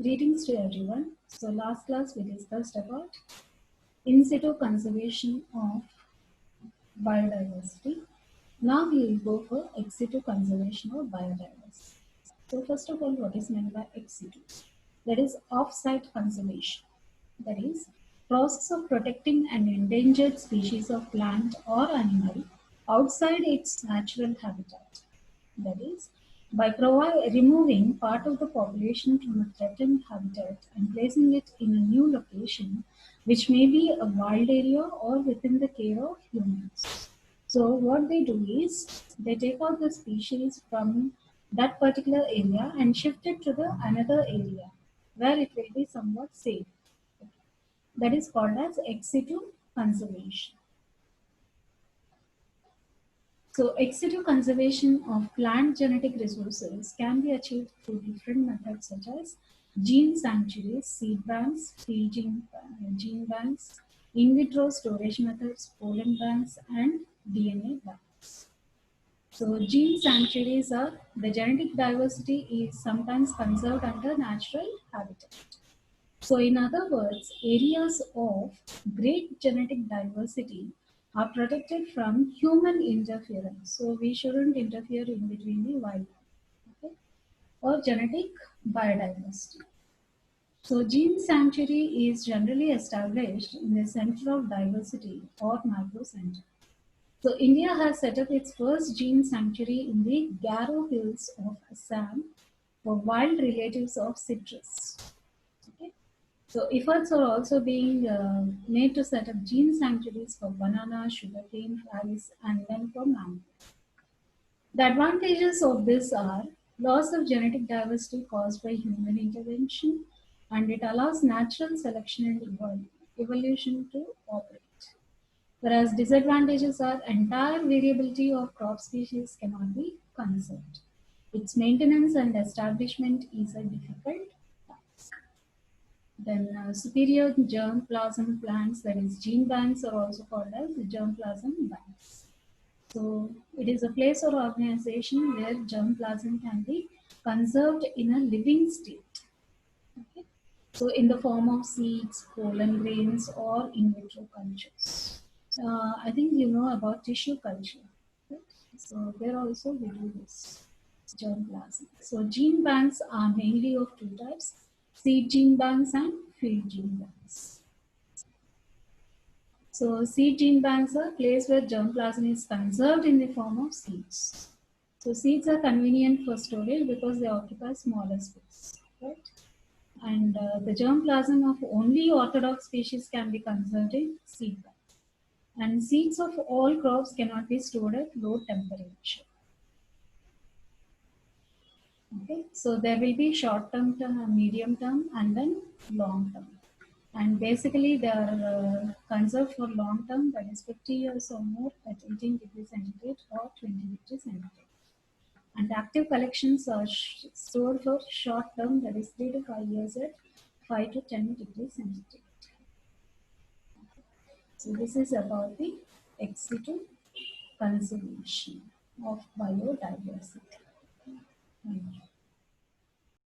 Greetings to everyone. So last class we discussed about in situ conservation of biodiversity. Now we will go for ex situ conservation of biodiversity. So first of all, what is meant by ex situ? That is off-site conservation. That is process of protecting an endangered species of plant or animal outside its natural habitat. That is, by removing part of the population from a threatened habitat and placing it in a new location, which may be a wild area or within the care of humans. So what they do is they take out the species from that particular area and shift it to the another area where it will be somewhat safe. That is called as ex situ conservation. So, ex situ conservation of plant genetic resources can be achieved through different methods such as gene sanctuaries, seed banks, field gene banks, in vitro storage methods, pollen banks, and DNA banks. So, gene sanctuaries are the genetic diversity is sometimes conserved under natural habitat. So, in other words, areas of great genetic diversity are protected from human interference. So, we shouldn't interfere in between the wildlife, okay? Or genetic biodiversity. So, gene sanctuary is generally established in the center of diversity or microcenter. So, India has set up its first gene sanctuary in the Garo Hills of Assam for wild relatives of citrus. Okay? So efforts are also being made to set up gene sanctuaries for banana, sugarcane, rice, and then for mango. The advantages of this are loss of genetic diversity caused by human intervention, and it allows natural selection and evolution to operate. Whereas disadvantages are entire variability of crop species cannot be conserved. Its maintenance and establishment is a difficult task. Then superior germplasm plants, that is gene banks, are also called as germplasm banks. So it is a place or organization where germplasm can be conserved in a living state. Okay? So in the form of seeds, pollen grains, or in vitro cultures. I think you know about tissue culture. Right? So there also we do this germplasm. So gene banks are mainly of two types: seed gene banks and field gene banks. So seed gene banks are places where germplasm is conserved in the form of seeds. So seeds are convenient for storage because they occupy smaller space, right? And the germplasm of only orthodox species can be conserved in seed banks. And seeds of all crops cannot be stored at low temperature. Okay, so there will be short term, medium term, and then long term. And basically, they are conserved for long term, that is 50 years or more at 18 degrees centigrade or 20 degrees centigrade. And active collections are stored for short term, that is 3 to 5 years at 5 to 10 degrees centigrade. So this is about the ex situ conservation of biodiversity. Thank you.